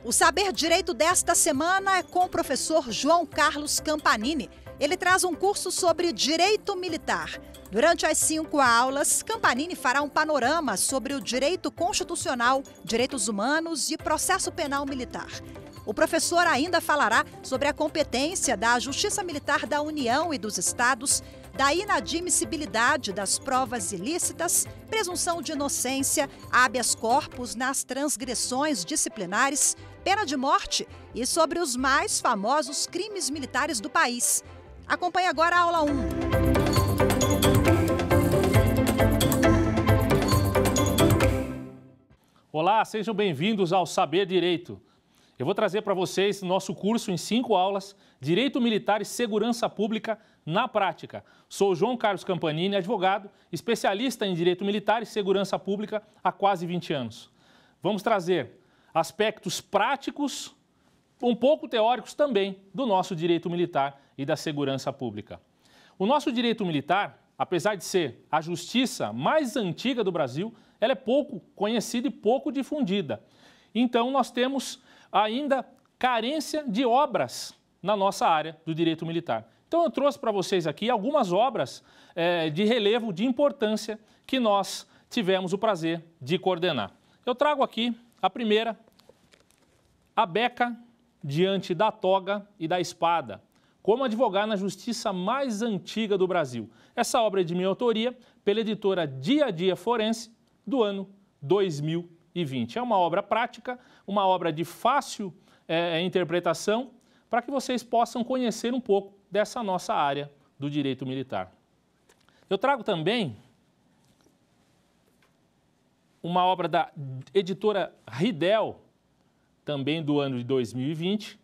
O Saber Direito desta semana é com o professor João Carlos Campanini. Ele traz um curso sobre direito militar. Durante as 5 aulas, Campanini fará um panorama sobre o direito constitucional, direitos humanos e processo penal militar. O professor ainda falará sobre a competência da Justiça Militar da União e dos Estados, da inadmissibilidade das provas ilícitas, presunção de inocência, habeas corpus nas transgressões disciplinares, pena de morte e sobre os mais famosos crimes militares do país. Acompanhe agora a aula 1. Olá, sejam bem-vindos ao Saber Direito. Eu vou trazer para vocês nosso curso em 5 aulas, Direito Militar e Segurança Pública na Prática. Sou João Carlos Campanini, advogado, especialista em Direito Militar e Segurança Pública há quase 20 anos. Vamos trazer aspectos práticos, um pouco teóricos também, do nosso direito militar e da segurança pública. O nosso direito militar, apesar de ser a justiça mais antiga do Brasil, ela é pouco conhecida e pouco difundida. Então, nós temos ainda carência de obras na nossa área do direito militar. Então, eu trouxe para vocês aqui algumas obras de relevo, de importância, que nós tivemos o prazer de coordenar. Eu trago aqui a primeira, A Beca diante da toga e da espada, como advogar na justiça mais antiga do Brasil. Essa obra é de minha autoria, pela editora Dia a Dia Forense, do ano 2020. É uma obra prática, uma obra de fácil interpretação, para que vocês possam conhecer um pouco dessa nossa área do direito militar. Eu trago também uma obra da editora Ridel, também do ano de 2020,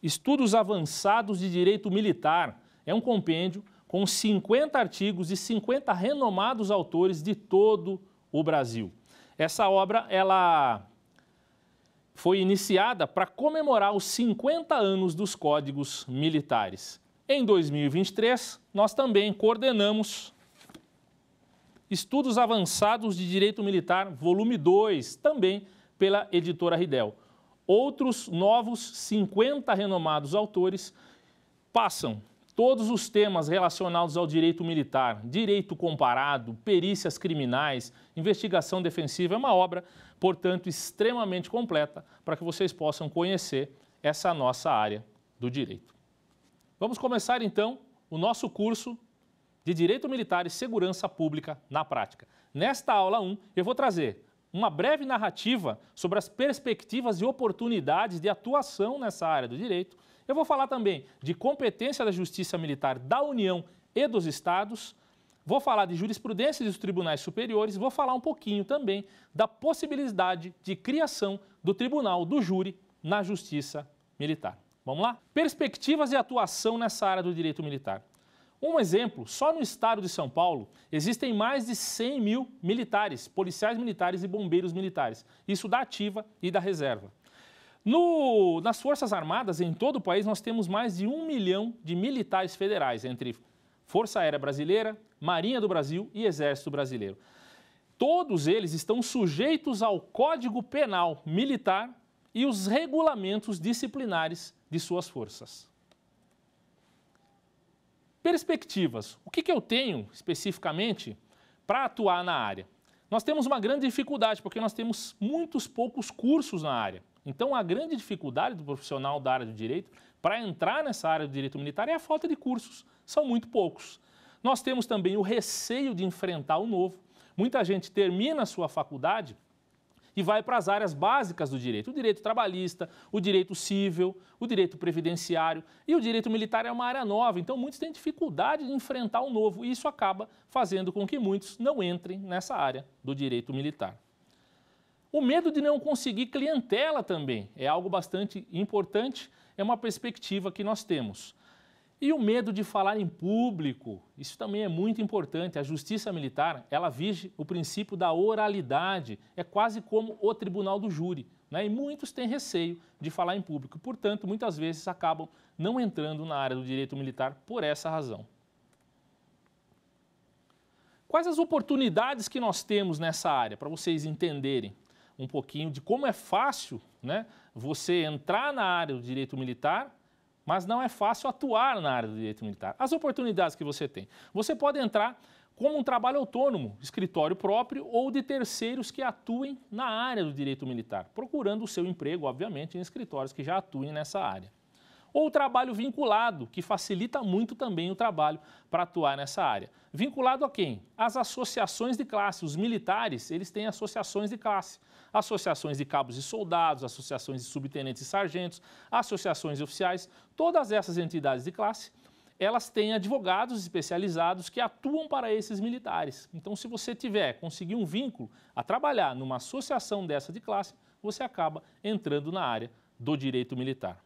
Estudos Avançados de Direito Militar. É um compêndio com 50 artigos e 50 renomados autores de todo o Brasil. Essa obra ela foi iniciada para comemorar os 50 anos dos Códigos Militares. Em 2023, nós também coordenamos Estudos Avançados de Direito Militar, volume 2, também pela editora Ridel. Outros novos 50 renomados autores passam todos os temas relacionados ao direito militar, direito comparado, perícias criminais, investigação defensiva. É uma obra, portanto, extremamente completa para que vocês possam conhecer essa nossa área do direito. Vamos começar, então, o nosso curso de Direito Militar e Segurança Pública na Prática. Nesta aula 1, eu vou trazer uma breve narrativa sobre as perspectivas e oportunidades de atuação nessa área do direito. Eu vou falar também de competência da Justiça Militar da União e dos Estados, vou falar de jurisprudência dos tribunais superiores, vou falar um pouquinho também da possibilidade de criação do tribunal do júri na Justiça Militar. Vamos lá? Perspectivas de atuação nessa área do direito militar. Um exemplo, só no estado de São Paulo existem mais de 100 mil militares, policiais militares e bombeiros militares. Isso da ativa e da reserva. Nas Forças Armadas, em todo o país, nós temos mais de 1 milhão de militares federais, entre Força Aérea Brasileira, Marinha do Brasil e Exército Brasileiro. Todos eles estão sujeitos ao Código Penal Militar e os regulamentos disciplinares de suas forças. Perspectivas. O que eu tenho especificamente para atuar na área? Nós temos uma grande dificuldade, porque nós temos muitos poucos cursos na área. Então, a grande dificuldade do profissional da área do direito para entrar nessa área do direito militar é a falta de cursos. São muito poucos. Nós temos também o receio de enfrentar o novo. Muita gente termina a sua faculdade e vai para as áreas básicas do direito. O direito trabalhista, o direito civil, o direito previdenciário e o direito militar é uma área nova. Então, muitos têm dificuldade de enfrentar o novo e isso acaba fazendo com que muitos não entrem nessa área do direito militar. O medo de não conseguir clientela também é algo bastante importante, é uma perspectiva que nós temos. E o medo de falar em público, isso também é muito importante. A Justiça Militar, ela vige o princípio da oralidade, é quase como o tribunal do júri, né? E muitos têm receio de falar em público, portanto, muitas vezes acabam não entrando na área do direito militar por essa razão. Quais as oportunidades que nós temos nessa área, para vocês entenderem um pouquinho de como é fácil, né, você entrar na área do direito militar, mas não é fácil atuar na área do direito militar. As oportunidades que você tem. Você pode entrar como um trabalho autônomo, escritório próprio ou de terceiros que atuem na área do direito militar, procurando o seu emprego, obviamente, em escritórios que já atuem nessa área. Ou o trabalho vinculado, que facilita muito também o trabalho para atuar nessa área. Vinculado a quem? As associações de classe. Os militares, eles têm associações de classe. Associações de cabos e soldados, associações de subtenentes e sargentos, associações de oficiais. Todas essas entidades de classe, elas têm advogados especializados que atuam para esses militares. Então, se você conseguir um vínculo a trabalhar numa associação dessa de classe, você acaba entrando na área do direito militar.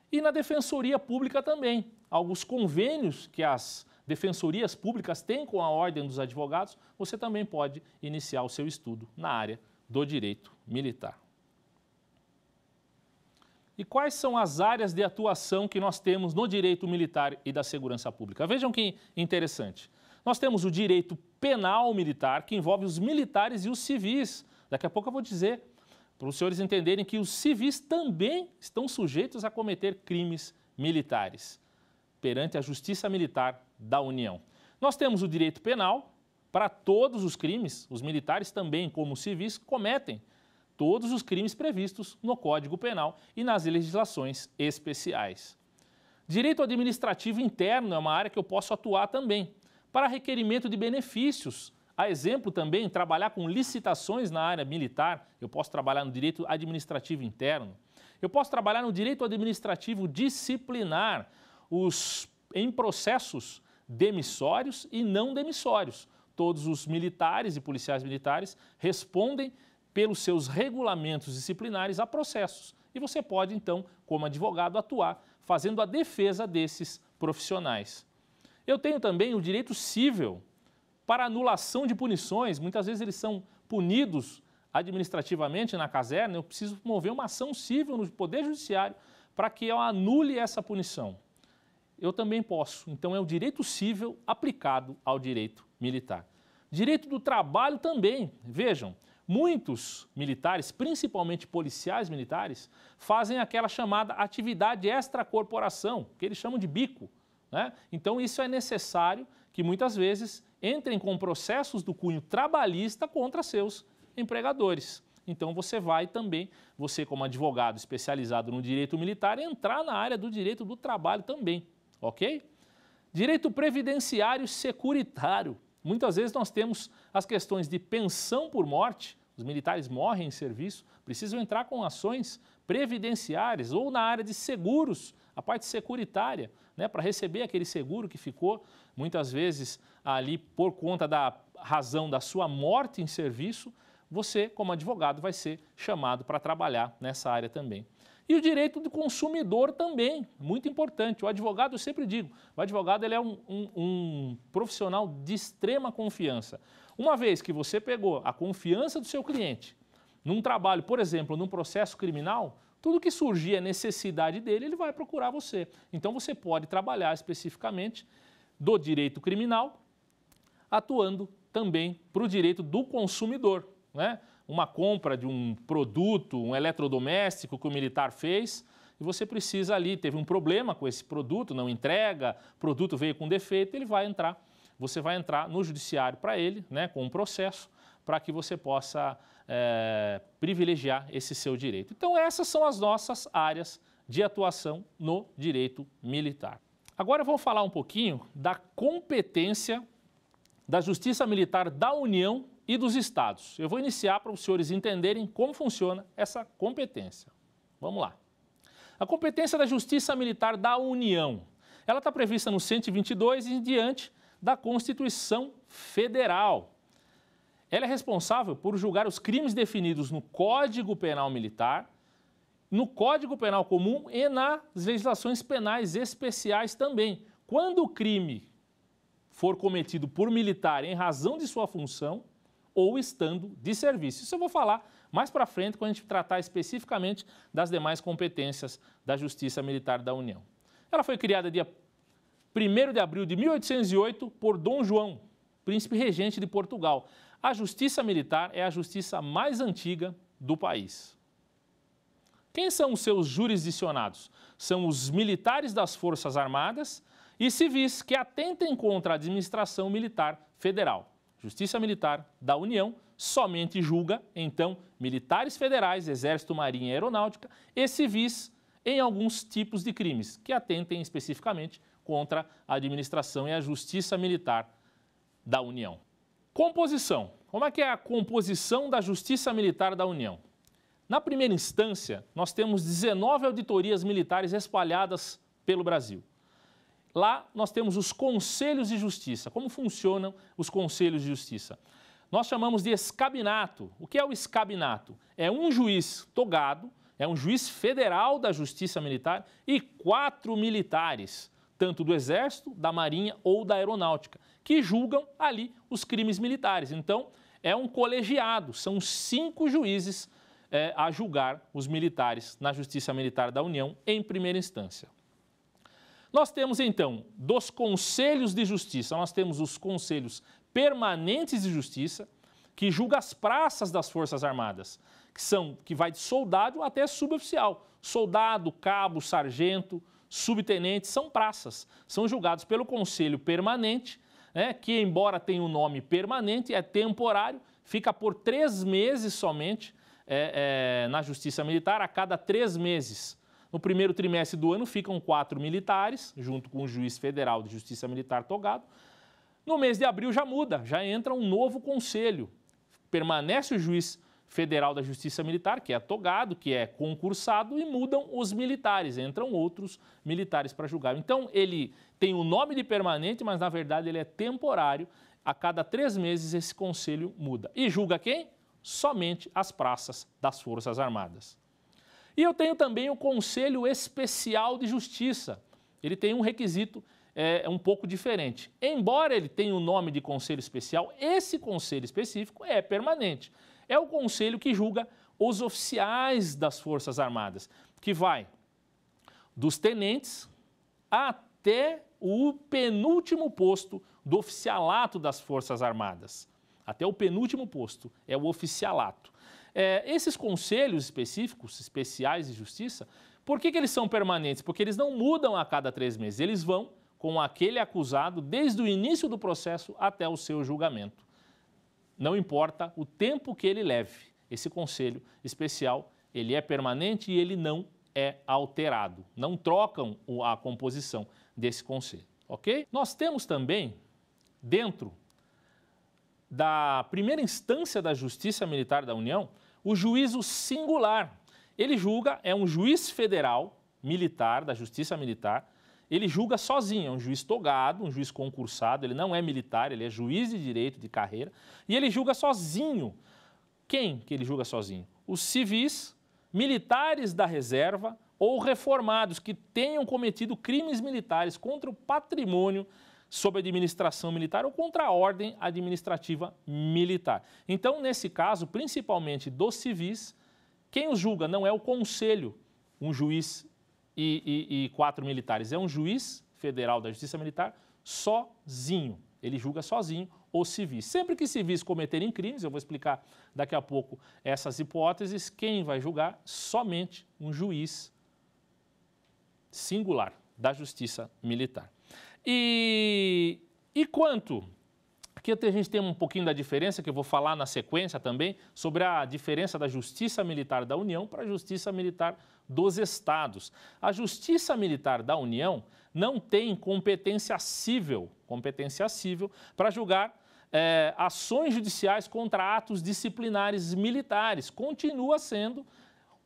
E na defensoria pública também. Alguns convênios que as defensorias públicas têm com a Ordem dos Advogados, você também pode iniciar o seu estudo na área do direito militar. E quais são as áreas de atuação que nós temos no direito militar e da segurança pública? Vejam que interessante. Nós temos o direito penal militar, que envolve os militares e os civis. Daqui a pouco eu vou dizer, para os senhores entenderem que os civis também estão sujeitos a cometer crimes militares perante a Justiça Militar da União. Nós temos o direito penal para todos os crimes, os militares também, como os civis, cometem todos os crimes previstos no Código Penal e nas legislações especiais. Direito administrativo interno é uma área que eu posso atuar também, para requerimento de benefícios. A exemplo também, trabalhar com licitações na área militar, eu posso trabalhar no direito administrativo interno. Eu posso trabalhar no direito administrativo disciplinar, em processos demissórios e não demissórios. Todos os militares e policiais militares respondem pelos seus regulamentos disciplinares a processos. E você pode, então, como advogado, atuar fazendo a defesa desses profissionais. Eu tenho também o direito cível para anulação de punições. Muitas vezes eles são punidos administrativamente na caserna. Eu preciso mover uma ação cível no Poder Judiciário para que eu anule essa punição. Eu também posso. Então, é o direito cível aplicado ao direito militar. Direito do trabalho também. Vejam, muitos militares, principalmente policiais militares, fazem aquela chamada atividade extracorporação, que eles chamam de bico, né? Então, isso é necessário que muitas vezes entrem com processos do cunho trabalhista contra seus empregadores. Então, você vai também, você como advogado especializado no direito militar, entrar na área do direito do trabalho também, ok? Direito previdenciário securitário. Muitas vezes nós temos as questões de pensão por morte, os militares morrem em serviço, precisam entrar com ações previdenciárias ou na área de seguros, a parte securitária, né, para receber aquele seguro que ficou muitas vezes ali por conta da razão da sua morte em serviço, você como advogado vai ser chamado para trabalhar nessa área também. E o direito do consumidor também, muito importante. O advogado, eu sempre digo, o advogado ele é um profissional de extrema confiança. Uma vez que você pegou a confiança do seu cliente num trabalho, por exemplo, num processo criminal, tudo que surgir a necessidade dele, ele vai procurar você. Então, você pode trabalhar especificamente do direito criminal, atuando também para o direito do consumidor, né? Uma compra de um produto, um eletrodoméstico que o militar fez, e você precisa ali, teve um problema com esse produto, não entrega, o produto veio com defeito, você vai entrar no judiciário para ele, né, com um processo, para que você possa privilegiar esse seu direito. Então, essas são as nossas áreas de atuação no direito militar. Agora vamos falar um pouquinho da competência da Justiça Militar da União e dos Estados. Eu vou iniciar para os senhores entenderem como funciona essa competência. Vamos lá. A competência da Justiça Militar da União, ela está prevista no 122 e em diante da Constituição Federal. Ela é responsável por julgar os crimes definidos no Código Penal Militar, no Código Penal Comum e nas legislações penais especiais também. Quando o crime for cometido por militar em razão de sua função ou estando de serviço. Isso eu vou falar mais para frente quando a gente tratar especificamente das demais competências da Justiça Militar da União. Ela foi criada dia 1º de abril de 1808 por Dom João, príncipe regente de Portugal. A Justiça Militar é a justiça mais antiga do país. Quem são os seus jurisdicionados? São os militares das Forças Armadas e civis que atentem contra a administração militar federal. Justiça Militar da União somente julga, então, militares federais, Exército, Marinha e Aeronáutica e civis em alguns tipos de crimes que atentem especificamente contra a administração e a Justiça Militar da União. Composição. Como é que é a composição da Justiça Militar da União? Na primeira instância, nós temos 19 auditorias militares espalhadas pelo Brasil. Lá nós temos os Conselhos de Justiça. Como funcionam os Conselhos de Justiça? Nós chamamos de escabinato. O que é o escabinato? É um juiz togado, é um juiz federal da Justiça Militar e 4 militares, tanto do Exército, da Marinha ou da Aeronáutica, que julgam ali os crimes militares. Então, é um colegiado, são 5 juízes a julgar os militares na Justiça Militar da União em primeira instância. Nós temos, então, dos Conselhos de Justiça, nós temos os Conselhos Permanentes de Justiça, que julga as praças das Forças Armadas, que vai de soldado até suboficial. Soldado, cabo, sargento, subtenente, são praças. São julgados pelo Conselho Permanente, que, embora tenha o nome permanente, é temporário, fica por 3 meses somente na Justiça Militar, a cada 3 meses. No primeiro trimestre do ano ficam 4 militares, junto com o juiz federal de Justiça Militar togado. No mês de abril já muda, já entra um novo conselho. Permanece o juiz federal da Justiça Militar, que é togado, que é concursado, e mudam os militares, entram outros militares para julgar. Então, ele tem o nome de permanente, mas na verdade ele é temporário. A cada 3 meses esse conselho muda. E julga quem? Somente as praças das Forças Armadas. E eu tenho também o Conselho Especial de Justiça. Ele tem um requisito um pouco diferente. Embora ele tenha o nome de Conselho Especial, esse conselho específico é permanente. É o conselho que julga os oficiais das Forças Armadas, que vai dos tenentes até o penúltimo posto do oficialato das Forças Armadas. Até o penúltimo posto é o oficialato. Esses conselhos específicos, especiais de justiça, por que eles são permanentes? Porque eles não mudam a cada 3 meses, eles vão com aquele acusado desde o início do processo até o seu julgamento. Não importa o tempo que ele leve, esse conselho especial, ele é permanente e ele não é alterado. Não trocam a composição desse conselho, ok? Nós temos também, dentro da primeira instância da Justiça Militar da União, o juízo singular. Ele julga, é um juiz federal militar, da Justiça Militar, ele julga sozinho, é um juiz togado, um juiz concursado, ele não é militar, ele é juiz de direito de carreira, e ele julga sozinho. Quem que ele julga sozinho? Os civis, militares da reserva ou reformados que tenham cometido crimes militares contra o patrimônio sob administração militar ou contra a ordem administrativa militar. Então, nesse caso, principalmente dos civis, quem os julga não é o conselho, um juiz e 4 militares, é um juiz federal da Justiça Militar sozinho. Ele julga sozinho os civis. Sempre que civis cometerem crimes, eu vou explicar daqui a pouco essas hipóteses, quem vai julgar? Somente um juiz singular da Justiça Militar. E quanto? Aqui a gente tem um pouquinho da diferença, que eu vou falar na sequência também, sobre a diferença da Justiça Militar da União para a Justiça Militar dos Estados. A Justiça Militar da União não tem competência civil para julgar ações judiciais contra atos disciplinares militares. Continua sendo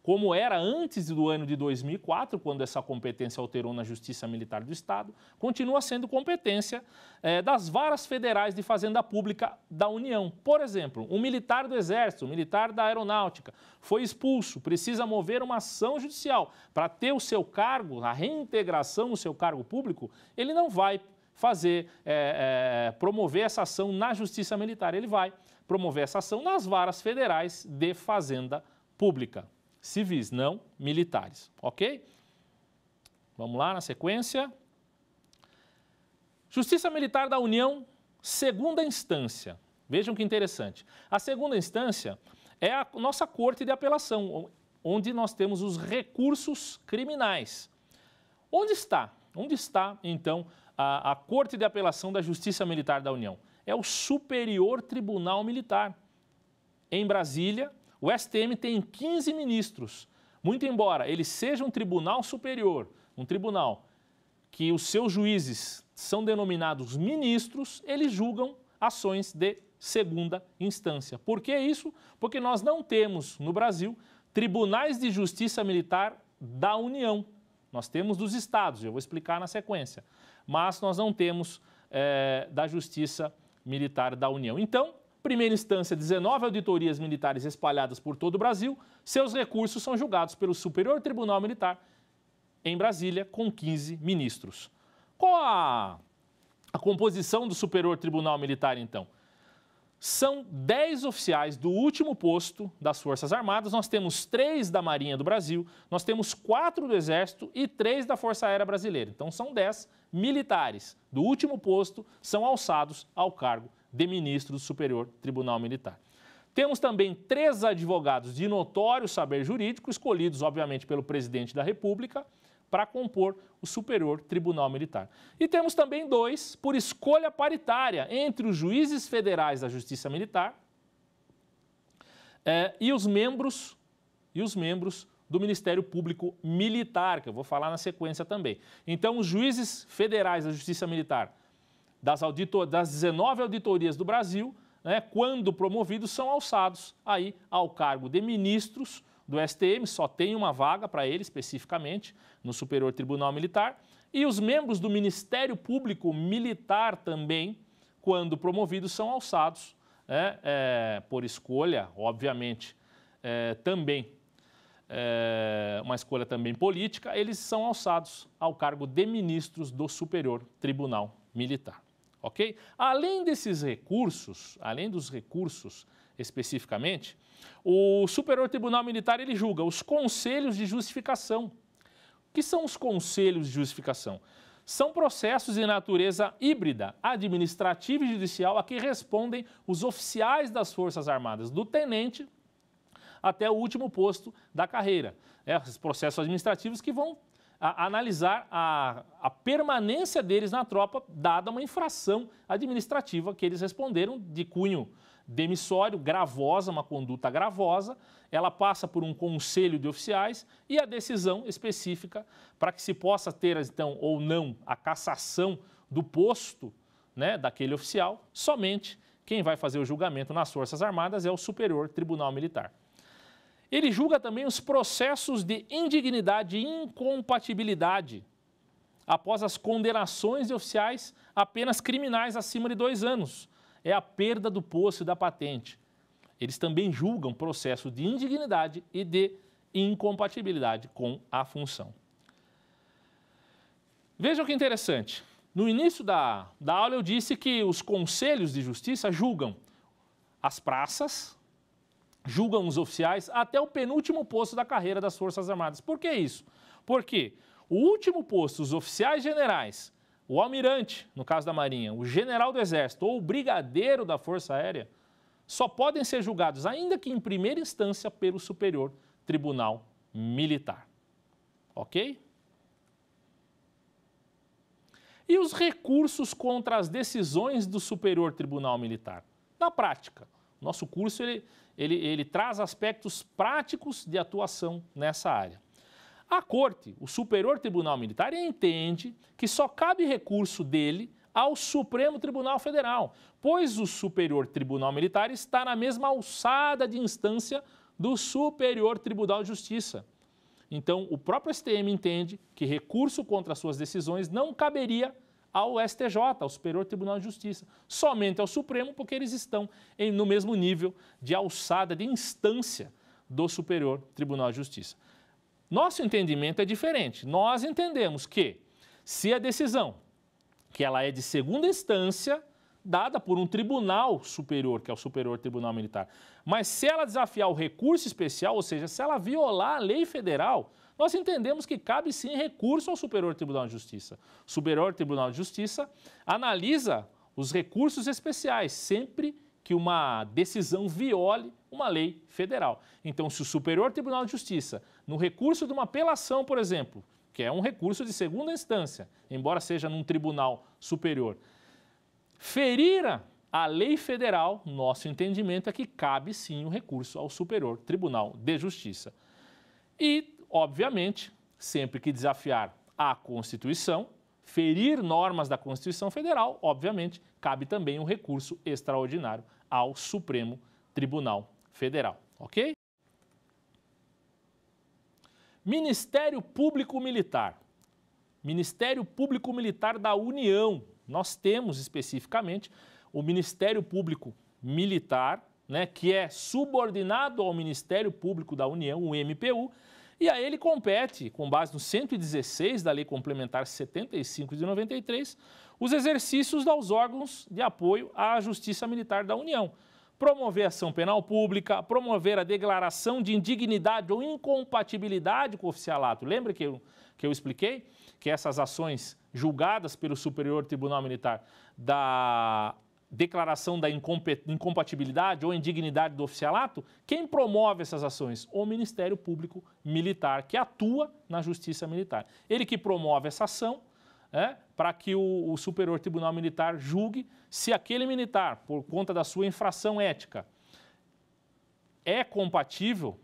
como era antes do ano de 2004, quando essa competência alterou na Justiça Militar do Estado, continua sendo competência das varas federais de fazenda pública da União. Por exemplo, um militar do Exército, um militar da Aeronáutica, foi expulso, precisa mover uma ação judicial para ter o seu cargo, a reintegração no seu cargo público, ele não vai promover essa ação na Justiça Militar, ele vai promover essa ação nas varas federais de fazenda pública. Civis, não militares, ok? Vamos lá na sequência. Justiça Militar da União, segunda instância. Vejam que interessante. A segunda instância é a nossa Corte de Apelação, onde nós temos os recursos criminais. Onde está, então, a Corte de Apelação da Justiça Militar da União? É o Superior Tribunal Militar. Em Brasília, o STM tem 15 ministros. Muito embora ele seja um tribunal superior, um tribunal que os seus juízes são denominados ministros, eles julgam ações de segunda instância. Por que isso? Porque nós não temos no Brasil tribunais de justiça militar da União. Nós temos dos estados, eu vou explicar na sequência, mas nós não temos da Justiça Militar da União. Então, primeira instância, 19 auditorias militares espalhadas por todo o Brasil, seus recursos são julgados pelo Superior Tribunal Militar em Brasília, com 15 ministros. Qual a composição do Superior Tribunal Militar, então? São 10 oficiais do último posto das Forças Armadas, nós temos 3 da Marinha do Brasil, nós temos 4 do Exército e 3 da Força Aérea Brasileira. Então, são 10 militares do último posto, são alçados ao cargo de ministro do Superior Tribunal Militar. Temos também 3 advogados de notório saber jurídico, escolhidos, obviamente, pelo presidente da República, para compor o Superior Tribunal Militar. E temos também 2 por escolha paritária entre os juízes federais da Justiça Militar e os membros do Ministério Público Militar, que eu vou falar na sequência também. Então, os juízes federais da Justiça Militar das 19 auditorias do Brasil, quando promovidos, são alçados aí ao cargo de ministros do STM, só tem uma vaga para ele especificamente no Superior Tribunal Militar, e os membros do Ministério Público Militar também, quando promovidos, são alçados por escolha, obviamente, também uma escolha também política, eles são alçados ao cargo de ministros do Superior Tribunal Militar. Ok? Além desses recursos, além dos recursos especificamente, o Superior Tribunal Militar ele julga os conselhos de justificação. O que são os conselhos de justificação? São processos de natureza híbrida, administrativa e judicial, a que respondem os oficiais das Forças Armadas, do tenente até o último posto da carreira. Esses processos administrativos que vão analisar a permanência deles na tropa, dada uma infração administrativa que eles responderam de cunho demissório, gravosa, uma conduta gravosa. Ela passa por um conselho de oficiais e a decisão específica para que se possa ter, então, ou não, a cassação do posto daquele oficial, somente quem vai fazer o julgamento nas Forças Armadas é o Superior Tribunal Militar. Ele julga também os processos de indignidade e incompatibilidade após as condenações de oficiais apenas criminais acima de 2 anos. É a perda do posto e da patente. Eles também julgam processos de indignidade e de incompatibilidade com a função. Vejam que interessante. No início da aula eu disse que os conselhos de justiça julgam as praças, julgam os oficiais até o penúltimo posto da carreira das Forças Armadas. Por que isso? Porque o último posto, os oficiais generais, o almirante, no caso da Marinha, o general do Exército ou o brigadeiro da Força Aérea, só podem ser julgados, ainda que em primeira instância, pelo Superior Tribunal Militar. Ok? E os recursos contra as decisões do Superior Tribunal Militar? Na prática, nosso curso ele traz aspectos práticos de atuação nessa área. A Corte, o Superior Tribunal Militar, entende que só cabe recurso dele ao Supremo Tribunal Federal, pois o Superior Tribunal Militar está na mesma alçada de instância do Superior Tribunal de Justiça. Então, o próprio STM entende que recurso contra as suas decisões não caberia ao STJ, ao Superior Tribunal de Justiça, somente ao Supremo, porque eles estão no mesmo nível de alçada, de instância do Superior Tribunal de Justiça. Nosso entendimento é diferente. Nós entendemos que, se a decisão, que ela é de segunda instância, dada por um tribunal superior, que é o Superior Tribunal Militar, mas se ela desafiar o recurso especial, ou seja, se ela violar a lei federal, nós entendemos que cabe sim recurso ao Superior Tribunal de Justiça. O Superior Tribunal de Justiça analisa os recursos especiais, sempre que uma decisão viole uma lei federal. Então, se o Superior Tribunal de Justiça, no recurso de uma apelação, por exemplo, que é um recurso de segunda instância, embora seja num tribunal superior, ferira a lei federal, nosso entendimento é que cabe sim o recurso ao Superior Tribunal de Justiça. E, obviamente, sempre que desafiar a Constituição, ferir normas da Constituição Federal, obviamente, cabe também um recurso extraordinário ao Supremo Tribunal Federal, ok? Ministério Público Militar. Ministério Público Militar da União. Nós temos especificamente o Ministério Público Militar, né, que é subordinado ao Ministério Público da União, o MPU, e a ele compete, com base no 116 da Lei Complementar 75 de 93, os exercícios dos órgãos de apoio à Justiça Militar da União. Promover a ação penal pública, promover a declaração de indignidade ou incompatibilidade com o oficialato. Lembra que eu expliquei que essas ações julgadas pelo Superior Tribunal Militar da declaração da incompatibilidade ou indignidade do oficialato, quem promove essas ações? O Ministério Público Militar, que atua na Justiça Militar. Ele que promove essa ação, para que o Superior Tribunal Militar julgue se aquele militar, por conta da sua infração ética, é compatível,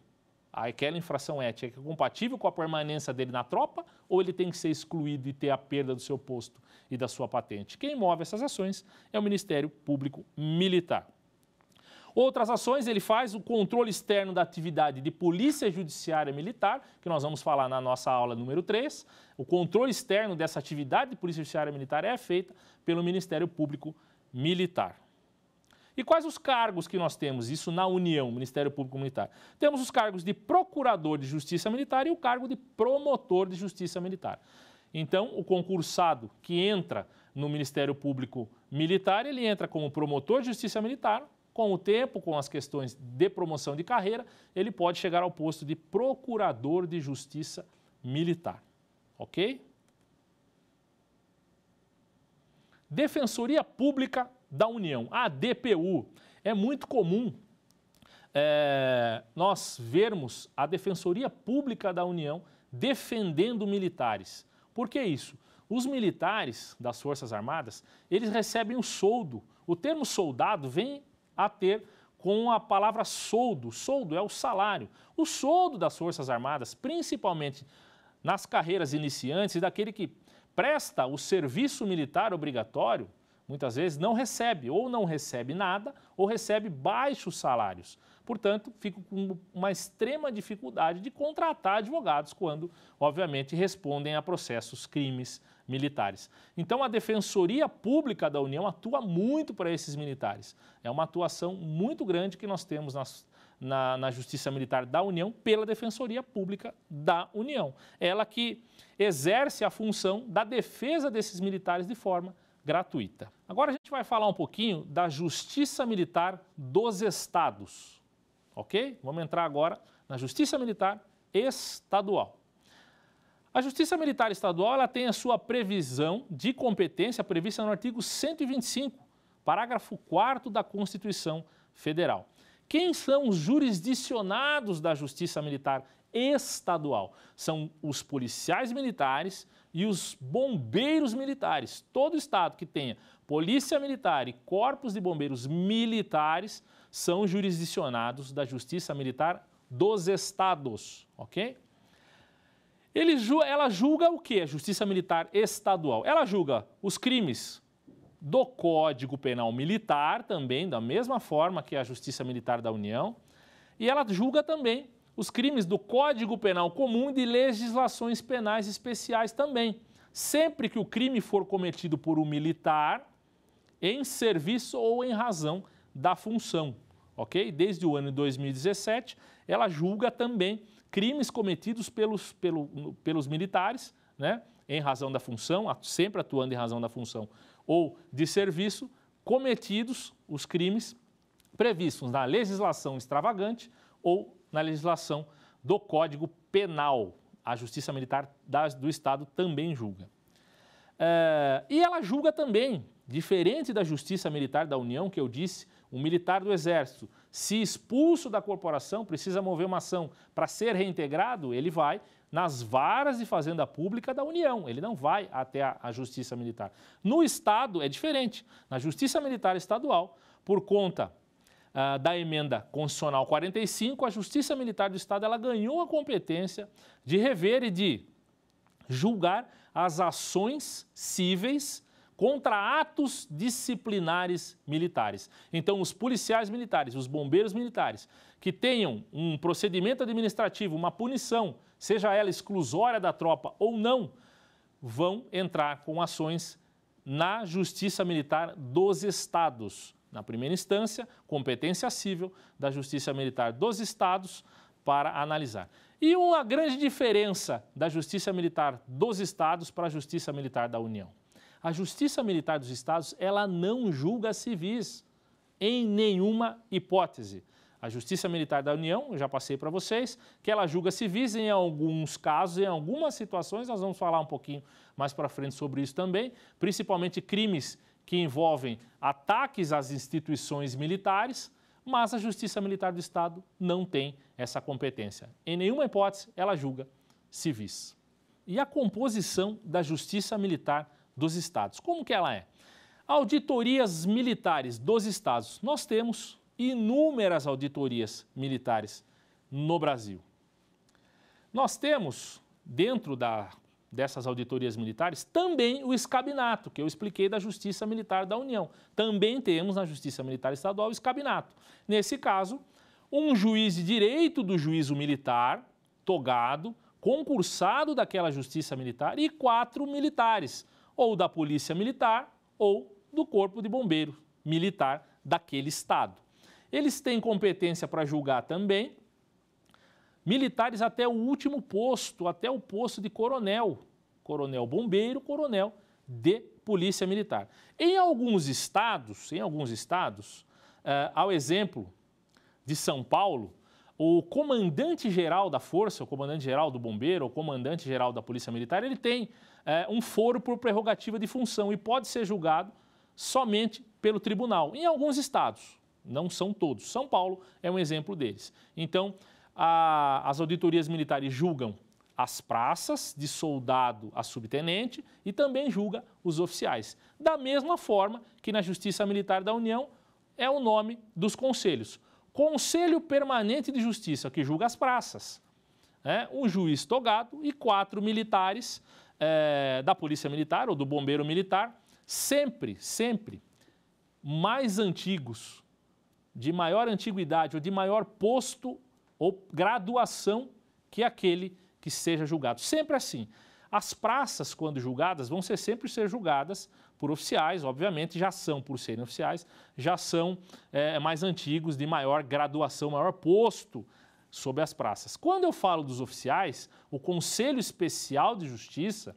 aquela infração ética é compatível com a permanência dele na tropa, ou ele tem que ser excluído e ter a perda do seu posto e da sua patente. Quem move essas ações é o Ministério Público Militar. Outras ações, ele faz o controle externo da atividade de Polícia Judiciária Militar, que nós vamos falar na nossa aula número 3. O controle externo dessa atividade de Polícia Judiciária Militar é feita pelo Ministério Público Militar. E quais os cargos que nós temos? Isso na União, Ministério Público Militar. Temos os cargos de Procurador de Justiça Militar e o cargo de Promotor de Justiça Militar. Então, o concursado que entra no Ministério Público Militar, ele entra como Promotor de Justiça Militar. Com o tempo, com as questões de promoção de carreira, ele pode chegar ao posto de Procurador de Justiça Militar. Ok? Defensoria Pública da União, a DPU. É muito comum nós vermos a Defensoria Pública da União defendendo militares. Por que isso? Os militares das Forças Armadas, eles recebem o soldo. O termo soldado vem a ter com a palavra soldo. Soldo é o salário. O soldo das Forças Armadas, principalmente nas carreiras iniciantes e daquele que presta o serviço militar obrigatório, muitas vezes não recebe, ou não recebe nada, ou recebe baixos salários. Portanto, fica com uma extrema dificuldade de contratar advogados quando, obviamente, respondem a processos, crimes militares. Então, a Defensoria Pública da União atua muito para esses militares. É uma atuação muito grande que nós temos na Justiça Militar da União pela Defensoria Pública da União. Ela que exerce a função da defesa desses militares de forma gratuita. Agora a gente vai falar um pouquinho da Justiça Militar dos Estados. Ok? Vamos entrar agora na Justiça Militar Estadual. A Justiça Militar Estadual ela tem a sua previsão de competência prevista no artigo 125, parágrafo 4º da Constituição Federal. Quem são os jurisdicionados da Justiça Militar Estadual? São os policiais militares e os bombeiros militares. Todo estado que tenha polícia militar e corpos de bombeiros militares são jurisdicionados da Justiça Militar dos Estados, ok? Ela julga o que? A Justiça Militar Estadual. Ela julga os crimes do Código Penal Militar, também, da mesma forma que a Justiça Militar da União, e ela julga também os crimes do Código Penal Comum e de legislações penais especiais também, sempre que o crime for cometido por um militar em serviço ou em razão da função, ok? Desde o ano de 2017, ela julga também crimes cometidos pelos militares, né, em razão da função, sempre atuando em razão da função ou de serviço, cometidos os crimes previstos na legislação extravagante ou na legislação do Código Penal. A Justiça Militar do Estado também julga. E ela julga também, diferente da Justiça Militar da União, que eu disse, um militar do Exército, se expulso da corporação, precisa mover uma ação para ser reintegrado, ele vai nas varas de fazenda pública da União, ele não vai até a Justiça Militar. No Estado é diferente. Na Justiça Militar Estadual, por conta da emenda constitucional 45, a Justiça Militar do Estado ela ganhou a competência de rever e de julgar as ações cíveis contra atos disciplinares militares. Então, os policiais militares, os bombeiros militares, que tenham um procedimento administrativo, uma punição, seja ela exclusória da tropa ou não, vão entrar com ações na Justiça Militar dos Estados. Na primeira instância, competência civil da Justiça Militar dos Estados para analisar. E uma grande diferença da Justiça Militar dos Estados para a Justiça Militar da União. A Justiça Militar dos Estados, ela não julga civis em nenhuma hipótese. A Justiça Militar da União, eu já passei para vocês, que ela julga civis em alguns casos, em algumas situações, nós vamos falar um pouquinho mais para frente sobre isso também, principalmente crimes que envolvem ataques às instituições militares, mas a Justiça Militar do Estado não tem essa competência. Em nenhuma hipótese, ela julga civis. E a composição da Justiça Militar dos Estados, como que ela é? Auditorias militares dos Estados. Nós temos inúmeras auditorias militares no Brasil. Nós temos, dentro dessas auditorias militares, também o escabinato, que eu expliquei da Justiça Militar da União. Também temos na Justiça Militar Estadual o escabinato. Nesse caso, um juiz de direito do juízo militar, togado, concursado daquela Justiça Militar e 4 militares, ou da Polícia Militar ou do Corpo de Bombeiro Militar daquele estado. Eles têm competência para julgar também militares até o último posto, até o posto de coronel, coronel bombeiro, coronel de polícia militar. Em alguns estados, ao exemplo de São Paulo, o comandante-geral da força, o comandante-geral do bombeiro, o comandante-geral da polícia militar, ele tem um foro por prerrogativa de função e pode ser julgado somente pelo tribunal. Em alguns estados, não são todos. São Paulo é um exemplo deles. Então, as auditorias militares julgam as praças de soldado a subtenente e também julga os oficiais. Da mesma forma que na Justiça Militar da União é o nome dos conselhos. Conselho Permanente de Justiça, que julga as praças. Um juiz togado e 4 militares da Polícia Militar ou do Bombeiro Militar, sempre mais antigos, de maior antiguidade ou de maior posto ou graduação que aquele que seja julgado. Sempre assim. As praças, quando julgadas, vão sempre ser julgadas por oficiais, obviamente, já são, por serem oficiais, já são mais antigos, de maior graduação, maior posto sobre as praças. Quando eu falo dos oficiais, o Conselho Especial de Justiça,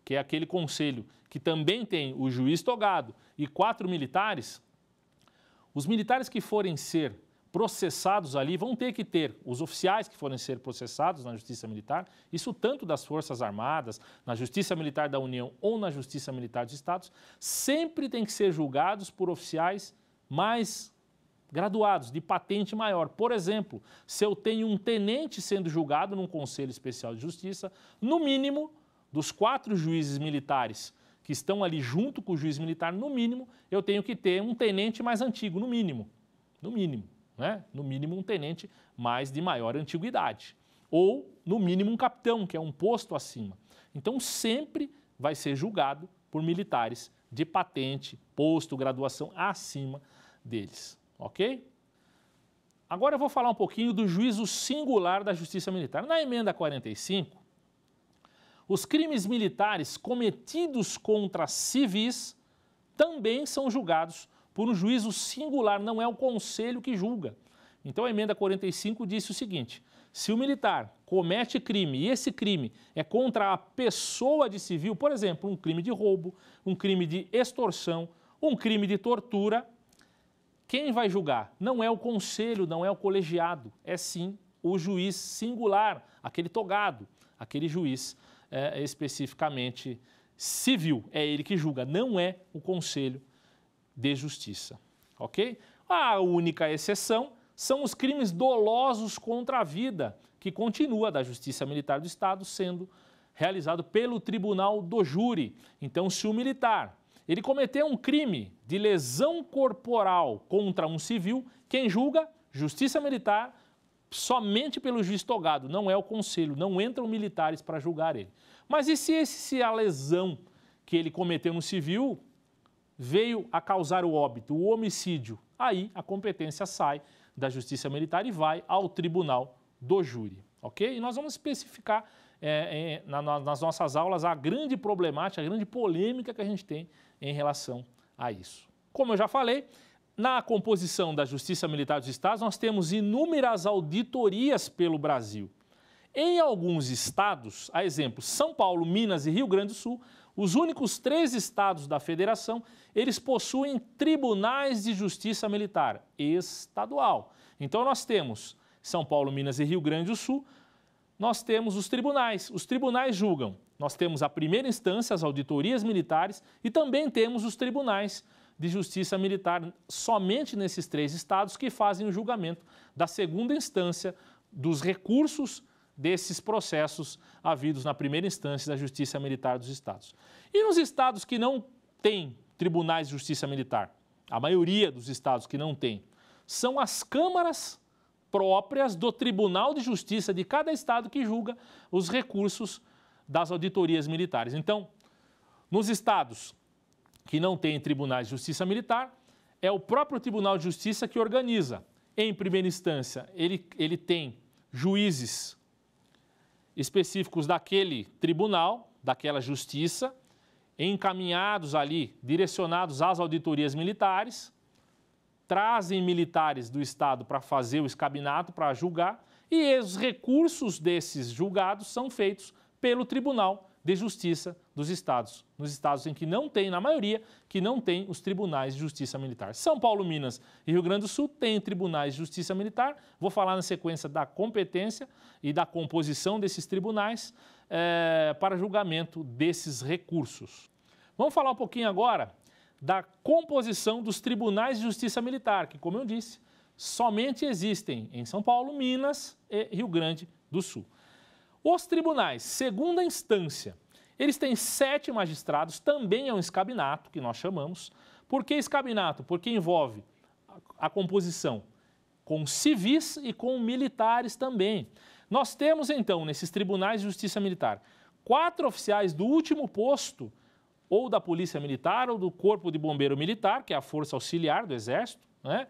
que é aquele conselho que também tem o juiz togado e 4 militares, os militares que forem ser processados ali vão ter que ter, os oficiais que forem ser processados na Justiça Militar, isso tanto das Forças Armadas, na Justiça Militar da União ou na Justiça Militar dos Estados, sempre tem que ser julgados por oficiais mais graduados, de patente maior. Por exemplo, se eu tenho um tenente sendo julgado num Conselho Especial de Justiça, no mínimo, dos 4 juízes militares que estão ali junto com o juiz militar, no mínimo, eu tenho que ter um tenente mais antigo, no mínimo. No mínimo um tenente de maior antiguidade. Ou, no mínimo, um capitão, que é um posto acima. Então, sempre vai ser julgado por militares de patente, posto, graduação acima deles. Ok? Agora eu vou falar um pouquinho do juízo singular da Justiça Militar. Na emenda 45, os crimes militares cometidos contra civis também são julgados por um juízo singular, não é o conselho que julga. Então a emenda 45 disse o seguinte: se o militar comete crime e esse crime é contra a pessoa de civil, por exemplo, um crime de roubo, um crime de extorsão, um crime de tortura, quem vai julgar? Não é o conselho, não é o colegiado, é sim o juiz singular, aquele togado, aquele juiz especificamente civil, é ele que julga, não é o conselho de justiça, ok? A única exceção são os crimes dolosos contra a vida, que continua da Justiça Militar do Estado sendo realizado pelo Tribunal do Júri. Então, se o militar ele cometeu um crime de lesão corporal contra um civil, quem julga? Justiça Militar, somente pelo juiz togado, não é o conselho, não entram militares para julgar ele. Mas e se a lesão que ele cometeu no civil veio a causar o óbito, o homicídio? Aí a competência sai da Justiça Militar e vai ao Tribunal do Júri, ok? E nós vamos especificar nas nossas aulas a grande problemática, a grande polêmica que a gente tem em relação a isso. Como eu já falei, na composição da Justiça Militar dos Estados, nós temos inúmeras auditorias pelo Brasil. Em alguns estados, a exemplo, São Paulo, Minas e Rio Grande do Sul, os únicos 3 estados da federação, eles possuem tribunais de justiça militar estadual. Então nós temos São Paulo, Minas e Rio Grande do Sul, nós temos os tribunais julgam. Nós temos a primeira instância, as auditorias militares, e também temos os tribunais de justiça militar, somente nesses 3 estados, que fazem o julgamento da segunda instância dos recursos desses processos havidos na primeira instância da Justiça Militar dos Estados. E nos estados que não têm tribunais de justiça militar, a maioria dos estados que não têm, são as câmaras próprias do Tribunal de Justiça de cada estado que julga os recursos das auditorias militares. Então, nos estados que não têm tribunais de justiça militar, é o próprio Tribunal de Justiça que organiza. Em primeira instância, ele tem juízes específicos daquele tribunal, daquela justiça, encaminhados ali, direcionados às auditorias militares, trazem militares do Estado para fazer o escabinato, para julgar, e os recursos desses julgados são feitos pelo Tribunal de Justiça dos Estados, nos estados em que não tem, na maioria, que não tem os tribunais de justiça militar. São Paulo, Minas e Rio Grande do Sul têm tribunais de justiça militar. Vou falar na sequência da competência e da composição desses tribunais para julgamento desses recursos. Vamos falar um pouquinho agora da composição dos tribunais de justiça militar, que, como eu disse, somente existem em São Paulo, Minas e Rio Grande do Sul. Os tribunais, segunda instância, eles têm 7 magistrados, também é um escabinato, que nós chamamos. Por que escabinato? Porque envolve a composição com civis e com militares também. Nós temos, então, nesses tribunais de justiça militar, 4 oficiais do último posto, ou da Polícia Militar, ou do Corpo de Bombeiro Militar, que é a força auxiliar do Exército, né?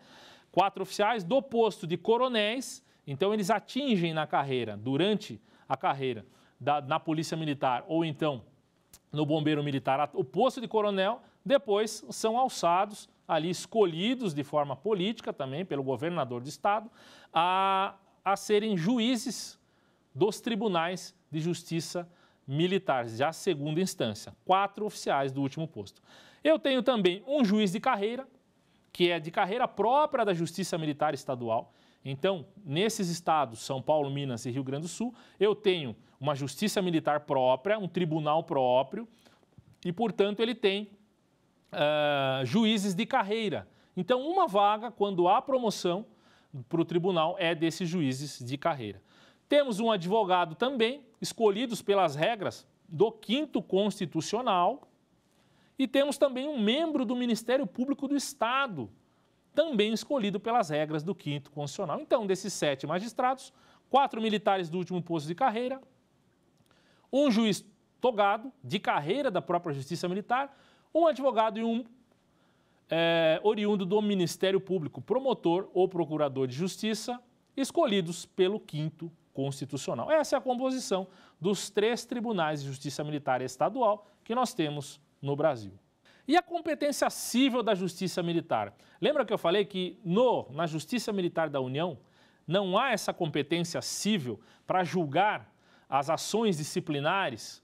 4 oficiais do posto de coronéis, então eles atingem na carreira, durante a carreira na Polícia Militar ou então no Bombeiro Militar, o posto de coronel, depois são alçados, ali escolhidos de forma política também pelo governador do estado, a serem juízes dos tribunais de justiça militares, já segunda instância, 4 oficiais do último posto. Eu tenho também um juiz de carreira, que é de carreira própria da Justiça Militar Estadual. Então, nesses estados, São Paulo, Minas e Rio Grande do Sul, eu tenho uma justiça militar própria, um tribunal próprio e, portanto, ele tem juízes de carreira. Então, uma vaga, quando há promoção para o tribunal, é desses juízes de carreira. Temos um advogado também, escolhidos pelas regras do 5º Constitucional, e temos também um membro do Ministério Público do Estado, também escolhido pelas regras do 5º Constitucional. Então, desses 7 magistrados, 4 militares do último posto de carreira, um juiz togado, de carreira da própria Justiça Militar, um advogado e um oriundo do Ministério Público, promotor ou procurador de justiça, escolhidos pelo 5º Constitucional. Essa é a composição dos 3 tribunais de justiça militar estadual que nós temos no Brasil. E a competência cível da Justiça Militar? Lembra que eu falei que na Justiça Militar da União não há essa competência cível para julgar as ações disciplinares,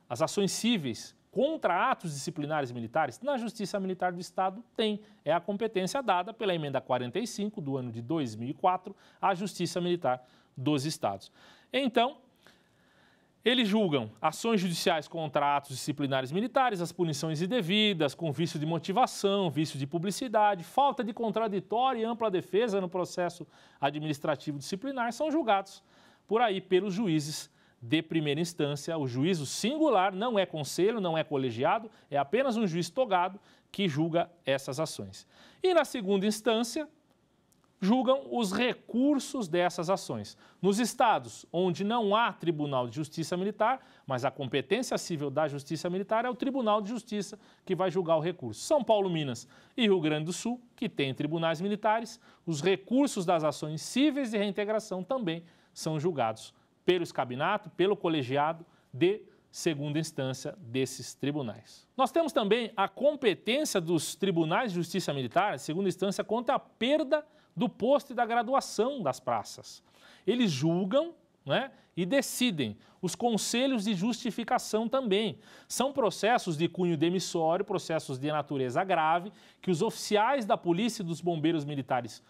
as ações cíveis contra atos disciplinares militares? Na Justiça Militar do Estado tem, é a competência dada pela Emenda 45 do ano de 2004 à Justiça Militar dos Estados. Então, Eles julgam ações judiciais contra atos disciplinares militares, as punições indevidas, com vício de motivação, vício de publicidade, falta de contraditório e ampla defesa no processo administrativo disciplinar, são julgados por aí pelos juízes de primeira instância. O juízo singular não é conselho, não é colegiado, é apenas um juiz togado que julga essas ações. E na segunda instância, julgam os recursos dessas ações. Nos estados onde não há Tribunal de Justiça Militar, mas a competência civil da Justiça Militar é o Tribunal de Justiça que vai julgar o recurso. São Paulo, Minas e Rio Grande do Sul, que têm tribunais militares, os recursos das ações cíveis de reintegração também são julgados pelo escabinato, pelo colegiado de segunda instância desses tribunais. Nós temos também a competência dos tribunais de justiça militar, segunda instância, contra a perda do posto e da graduação das praças. Eles julgam, né, e decidem. Os conselhos de justificação também. São processos de cunho demissório, processos de natureza grave, que os oficiais da polícia e dos bombeiros militares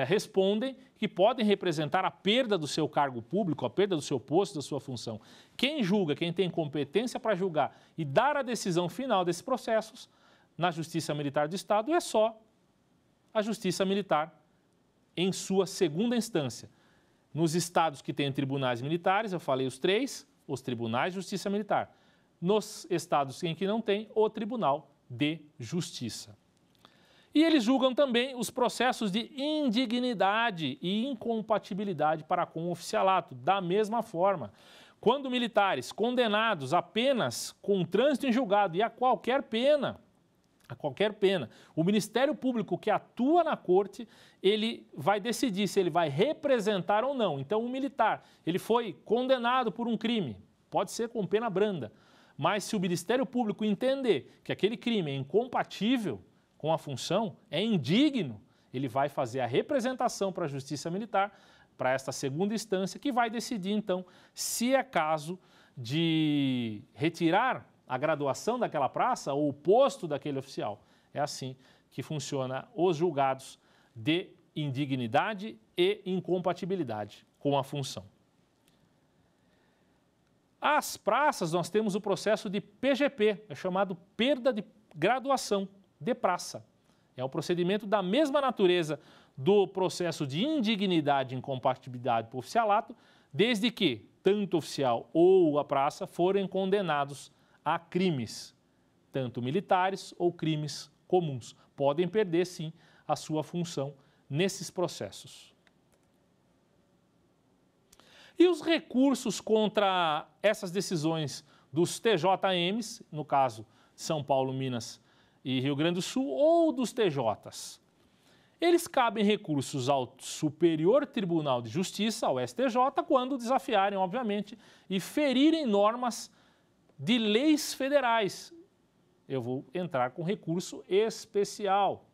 respondem, que podem representar a perda do seu cargo público, a perda do seu posto, da sua função. Quem julga, quem tem competência para julgar e dar a decisão final desses processos na Justiça Militar do Estado é só a Justiça Militar em sua segunda instância. Nos estados que têm tribunais militares, eu falei os três, os tribunais de justiça militar. Nos estados em que não tem, o Tribunal de Justiça. E eles julgam também os processos de indignidade e incompatibilidade para com o oficialato, da mesma forma. Quando militares condenados apenas com trânsito em julgado e a qualquer pena, o Ministério Público que atua na corte, ele vai decidir se ele vai representar ou não. Então, um militar, ele foi condenado por um crime, pode ser com pena branda, mas se o Ministério Público entender que aquele crime é incompatível com a função, é indigno, ele vai fazer a representação para a Justiça Militar, para esta segunda instância, que vai decidir, então, se é caso de retirar a graduação daquela praça ou o posto daquele oficial. É assim que funciona os julgados de indignidade e incompatibilidade com a função. As praças, nós temos o processo de PGP, é chamado perda de graduação de praça. É um procedimento da mesma natureza do processo de indignidade e incompatibilidade para o oficialato, desde que tanto o oficial ou a praça forem condenados a crimes, tanto militares ou crimes comuns. Podem perder, sim, a sua função nesses processos. E os recursos contra essas decisões dos TJMs, no caso São Paulo, Minas e Rio Grande do Sul, ou dos TJs? Eles cabem recursos ao Superior Tribunal de Justiça, ao STJ, quando desafiarem, obviamente, e ferirem normas de leis federais. Eu vou entrar com recurso especial.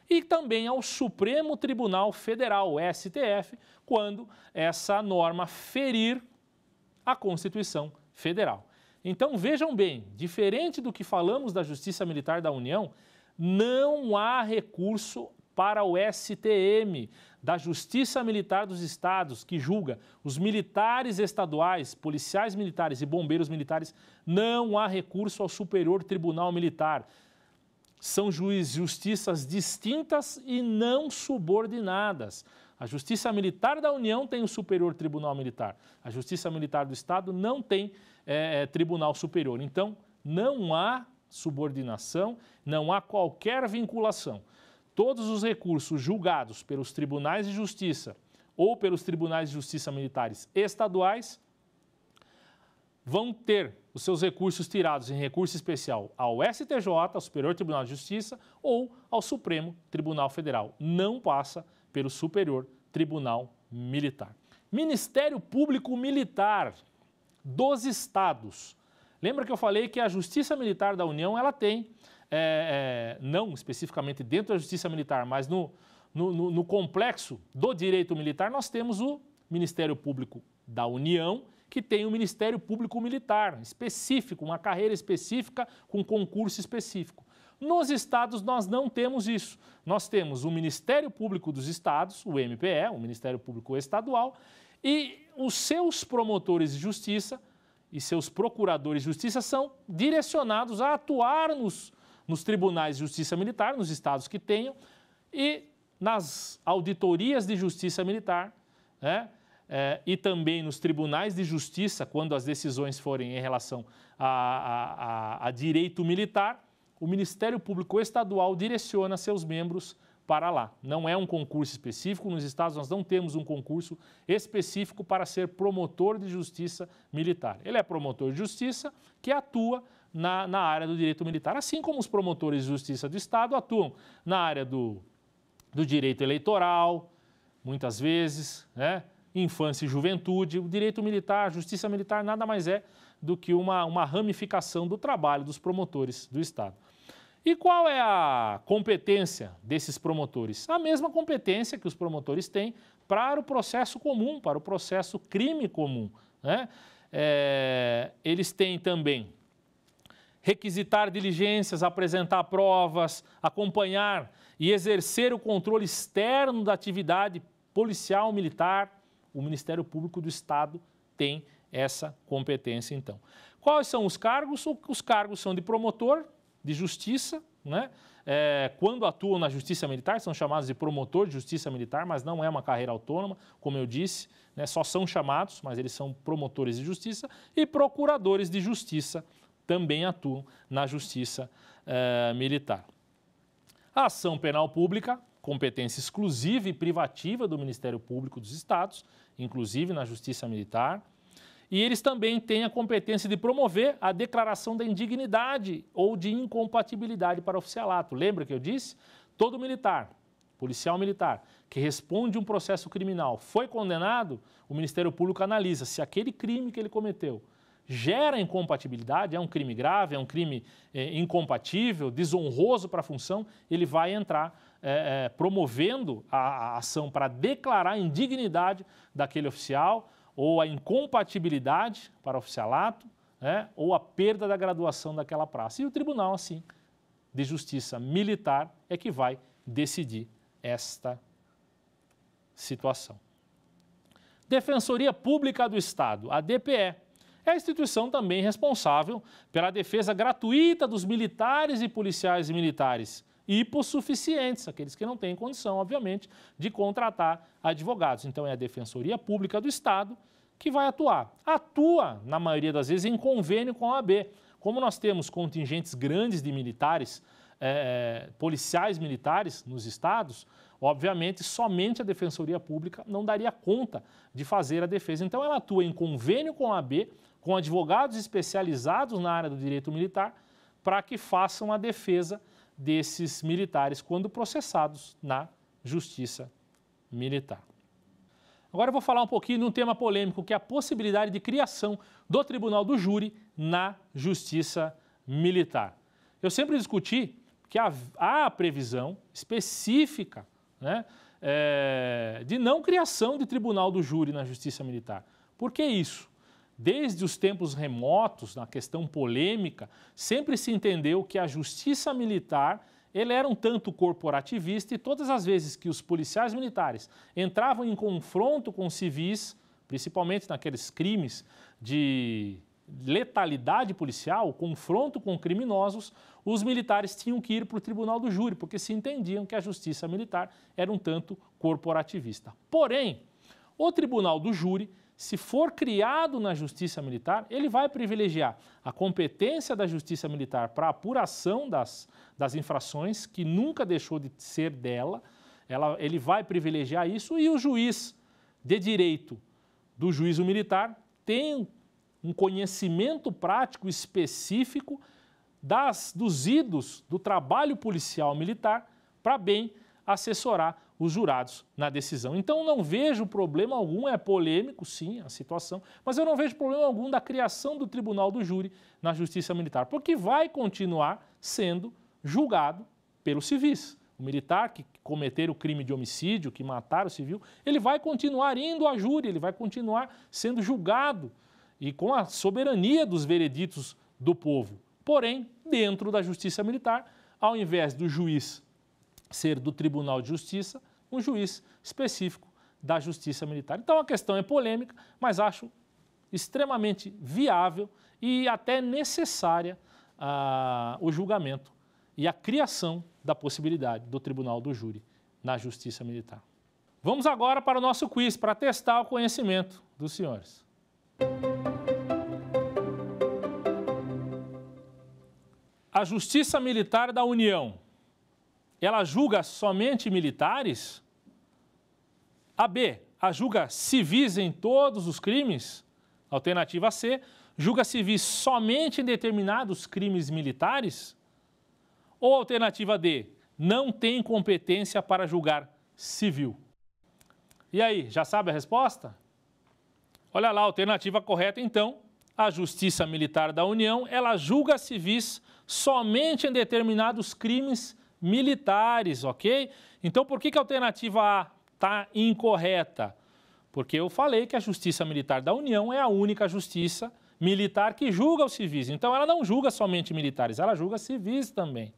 E também ao Supremo Tribunal Federal, o STF, quando essa norma ferir a Constituição Federal. Então, vejam bem, diferente do que falamos da Justiça Militar da União, não há recurso para o STM, da Justiça Militar dos Estados, que julga os militares estaduais, policiais militares e bombeiros militares, não há recurso ao Superior Tribunal Militar. São justiças distintas e não subordinadas. A Justiça Militar da União tem o Superior Tribunal Militar. A Justiça Militar do Estado não tem Tribunal Superior. Então, não há subordinação, não há qualquer vinculação. Todos os recursos julgados pelos tribunais de justiça ou pelos tribunais de justiça militares estaduais vão ter os seus recursos tirados em recurso especial ao STJ, ao Superior Tribunal de Justiça, ou ao Supremo Tribunal Federal. Não passa pelo Superior Tribunal Militar. Ministério Público Militar dos Estados. Lembra que eu falei que a Justiça Militar da União, ela tem, não especificamente dentro da Justiça Militar, mas no complexo do direito militar, nós temos o Ministério Público da União, que tem o Ministério Público Militar específico, uma carreira específica com concurso específico. Nos estados nós não temos isso. Nós temos o Ministério Público dos Estados, o MPE, o Ministério Público Estadual, e os seus promotores de justiça e seus procuradores de justiça são direcionados a atuar nos tribunais de justiça militar, nos estados que tenham, e nas auditorias de justiça militar, né? E também nos tribunais de justiça, quando as decisões forem em relação a direito militar, o Ministério Público Estadual direciona seus membros para lá. Não é um concurso específico, nos estados nós não temos um concurso específico para ser promotor de justiça militar. Ele é promotor de justiça que atua na área do direito militar, assim como os promotores de justiça do estado atuam na área do direito eleitoral, muitas vezes, né? Infância e juventude. O direito militar, a justiça militar nada mais é do que uma ramificação do trabalho dos promotores do estado. E qual é a competência desses promotores? A mesma competência que os promotores têm para o processo comum, para o processo crime comum, né? Eles têm também requisitar diligências, apresentar provas, acompanhar e exercer o controle externo da atividade policial militar. O Ministério Público do Estado tem essa competência, então. Quais são os cargos? Os cargos são de promotor de justiça, né? Quando atuam na justiça militar, são chamados de promotor de justiça militar, mas não é uma carreira autônoma, como eu disse, né? Só são chamados, mas eles são promotores de justiça, e procuradores de justiça também atuam na justiça militar. A ação penal pública, competência exclusiva e privativa do Ministério Público dos Estados, inclusive na justiça militar. E eles também têm a competência de promover a declaração da indignidade ou de incompatibilidade para oficialato. Lembra que eu disse? Todo militar, policial militar, que responde um processo criminal, foi condenado, o Ministério Público analisa se aquele crime que ele cometeu gera incompatibilidade, é um crime grave, é um crime incompatível, desonroso para a função, ele vai entrar promovendo a ação para declarar a indignidade daquele oficial, ou a incompatibilidade para o oficialato, né, ou a perda da graduação daquela praça. E o Tribunal, assim, de Justiça Militar é que vai decidir esta situação. Defensoria Pública do Estado, a DPE, é a instituição também responsável pela defesa gratuita dos militares e policiais militares hipossuficientes, aqueles que não têm condição, obviamente, de contratar advogados. Então, é a Defensoria Pública do Estado que vai atuar. Atua, na maioria das vezes, em convênio com a OAB. Como nós temos contingentes grandes de militares, policiais militares nos estados, obviamente, somente a Defensoria Pública não daria conta de fazer a defesa. Então, ela atua em convênio com a OAB, com advogados especializados na área do direito militar, para que façam a defesa desses militares quando processados na justiça militar. Agora eu vou falar um pouquinho de um tema polêmico, que é a possibilidade de criação do Tribunal do Júri na justiça militar. Eu sempre discuti que há a previsão específica, né, de não criação de Tribunal do Júri na justiça militar. Por que isso? Desde os tempos remotos, na questão polêmica, sempre se entendeu que a justiça militar ele era um tanto corporativista e todas as vezes que os policiais militares entravam em confronto com civis, principalmente naqueles crimes de letalidade policial, confronto com criminosos, os militares tinham que ir para o Tribunal do Júri, porque se entendiam que a justiça militar era um tanto corporativista. Porém, o Tribunal do Júri, se for criado na Justiça Militar, ele vai privilegiar a competência da Justiça Militar para a apuração das infrações, que nunca deixou de ser dela, ele vai privilegiar isso, e o juiz de direito do juízo militar tem um conhecimento prático específico dos idos do trabalho policial militar para bem assessorar os jurados na decisão. Então, não vejo problema algum, é polêmico, sim, a situação, mas eu não vejo problema algum da criação do Tribunal do Júri na Justiça Militar, porque vai continuar sendo julgado pelos civis. O militar que cometer o crime de homicídio, que matar o civil, ele vai continuar indo a júri, ele vai continuar sendo julgado e com a soberania dos vereditos do povo. Porém, dentro da Justiça Militar, ao invés do juiz ser do Tribunal de Justiça, um juiz específico da Justiça Militar. Então a questão é polêmica, mas acho extremamente viável e até necessária o julgamento e a criação da possibilidade do tribunal do júri na Justiça Militar. Vamos agora para o nosso quiz, para testar o conhecimento dos senhores. A Justiça Militar da União, ela julga somente militares? A B, a julga civis em todos os crimes? Alternativa C, julga civis somente em determinados crimes militares? Ou alternativa D, não tem competência para julgar civil? E aí, já sabe a resposta? Olha lá, a alternativa correta então, a Justiça Militar da União, ela julga civis somente em determinados crimes militares, ok? Então, por que a alternativa A está incorreta? Porque eu falei que a Justiça Militar da União é a única justiça militar que julga os civis. Então, ela não julga somente militares, ela julga civis também.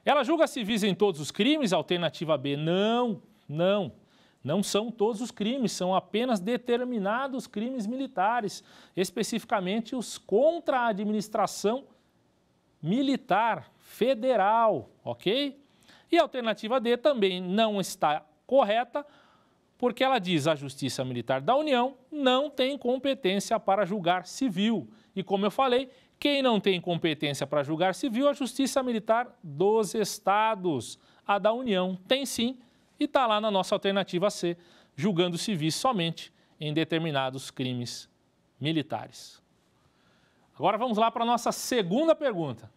Ela julga civis em todos os crimes? Alternativa B, não. Não são todos os crimes, são apenas determinados crimes militares, especificamente os contra a administração militar federal, ok? E a alternativa D também não está correta, porque ela diz a Justiça Militar da União não tem competência para julgar civil. E como eu falei, quem não tem competência para julgar civil é a Justiça Militar dos Estados. A da União tem sim, e está lá na nossa alternativa C, julgando civis somente em determinados crimes militares. Agora vamos lá para a nossa segunda pergunta.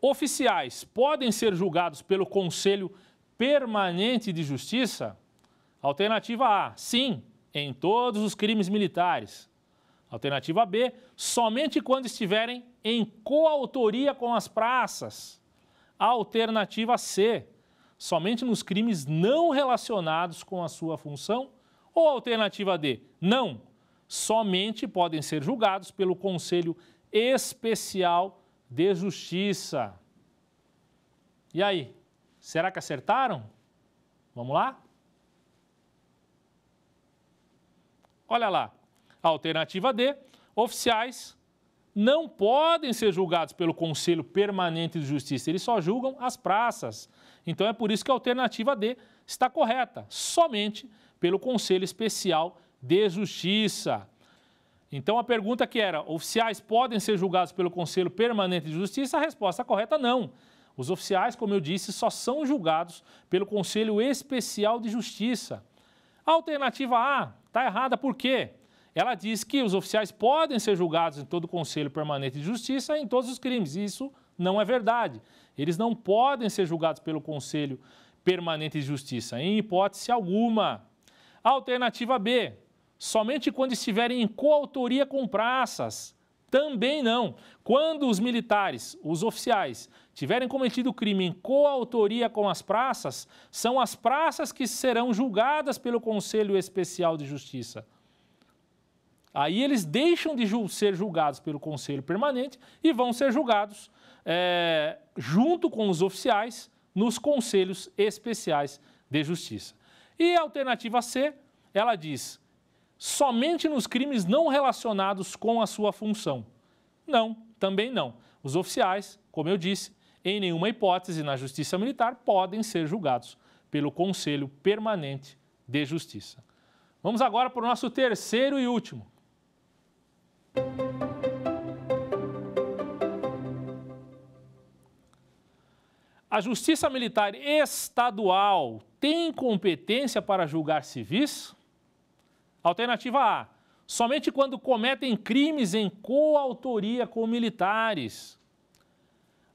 Oficiais podem ser julgados pelo Conselho Permanente de Justiça? Alternativa A, sim, em todos os crimes militares. Alternativa B, somente quando estiverem em coautoria com as praças. Alternativa C, somente nos crimes não relacionados com a sua função. Ou alternativa D, não, somente podem ser julgados pelo Conselho Especial de Justiça. E aí, será que acertaram? Vamos lá? Olha lá, alternativa D, oficiais não podem ser julgados pelo Conselho Permanente de Justiça, eles só julgam as praças. Então é por isso que a alternativa D está correta, somente pelo Conselho Especial de Justiça. Então a pergunta que era, oficiais podem ser julgados pelo Conselho Permanente de Justiça? A resposta correta, não. Os oficiais, como eu disse, só são julgados pelo Conselho Especial de Justiça. A alternativa A está errada, por quê? Ela diz que os oficiais podem ser julgados em todo o Conselho Permanente de Justiça em todos os crimes. Isso não é verdade. Eles não podem ser julgados pelo Conselho Permanente de Justiça, em hipótese alguma. A alternativa B, somente quando estiverem em coautoria com praças. Também não. Quando os militares, os oficiais, tiverem cometido crime em coautoria com as praças, são as praças que serão julgadas pelo Conselho Especial de Justiça. Aí eles deixam de ser julgados pelo Conselho Permanente e vão ser julgados junto com os oficiais nos Conselhos Especiais de Justiça. E a alternativa C, ela diz, somente nos crimes não relacionados com a sua função. Não, também não. Os oficiais, como eu disse, em nenhuma hipótese na Justiça Militar podem ser julgados pelo Conselho Permanente de Justiça. Vamos agora para o nosso terceiro e último. A Justiça Militar Estadual tem competência para julgar civis? Alternativa A, somente quando cometem crimes em coautoria com militares.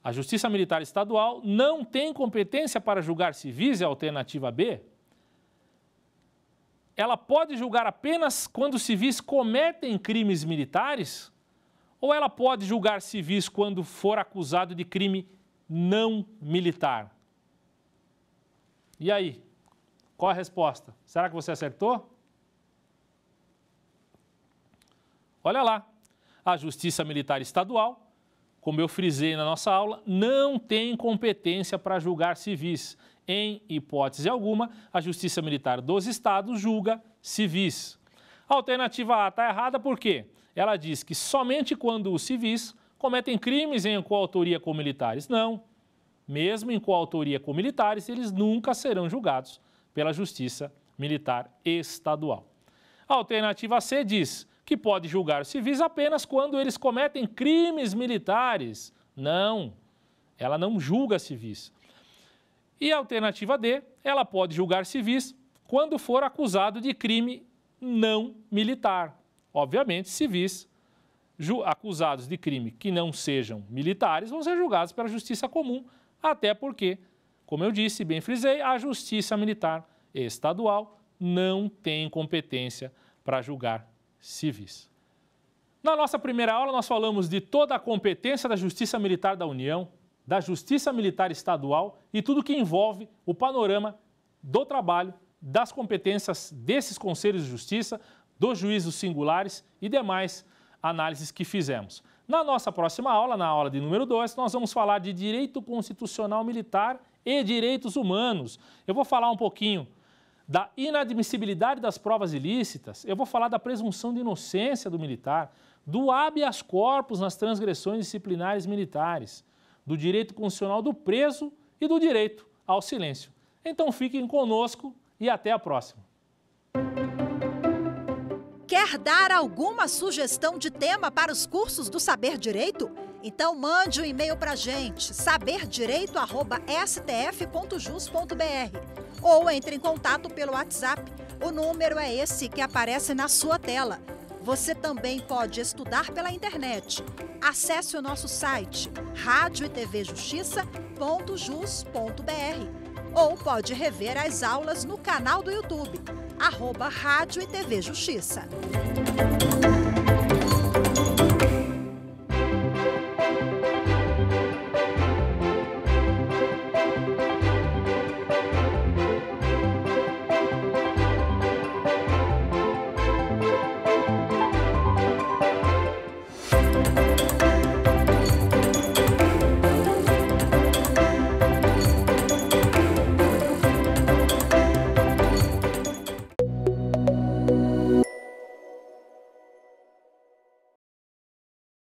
A Justiça Militar Estadual não tem competência para julgar civis, é a alternativa B. Ela pode julgar apenas quando os civis cometem crimes militares? Ou ela pode julgar civis quando for acusado de crime não militar? E aí, qual a resposta? Será que você acertou? Olha lá, a Justiça Militar Estadual como eu frisei na nossa aula, não tem competência para julgar civis. Em hipótese alguma, a Justiça Militar dos Estados julga civis. A alternativa A está errada por quê? Ela diz que somente quando os civis cometem crimes em coautoria com militares. Não. Mesmo em coautoria com militares, eles nunca serão julgados pela Justiça Militar Estadual. A alternativa C diz que pode julgar civis apenas quando eles cometem crimes militares. Não, ela não julga civis. E a alternativa D, ela pode julgar civis quando for acusado de crime não militar. Obviamente, civis acusados de crime que não sejam militares vão ser julgados pela Justiça Comum, até porque, como eu disse, bem frisei, a Justiça Militar Estadual não tem competência para julgar civis. Na nossa primeira aula, nós falamos de toda a competência da Justiça Militar da União, da Justiça Militar Estadual e tudo que envolve o panorama do trabalho, das competências desses conselhos de justiça, dos juízos singulares e demais análises que fizemos. Na nossa próxima aula, na aula de número 2, nós vamos falar de direito constitucional militar e direitos humanos. Eu vou falar um pouquinho da inadmissibilidade das provas ilícitas, eu vou falar da presunção de inocência do militar, do habeas corpus nas transgressões disciplinares militares, do direito constitucional do preso e do direito ao silêncio. Então fiquem conosco e até a próxima. Quer dar alguma sugestão de tema para os cursos do Saber Direito? Então mande um e-mail para a gente, saberdireito@stf.jus.br, ou entre em contato pelo WhatsApp. O número é esse que aparece na sua tela. Você também pode estudar pela internet. Acesse o nosso site radioetvjustiça.jus.br, ou pode rever as aulas no canal do YouTube, @Rádio e TV Justiça.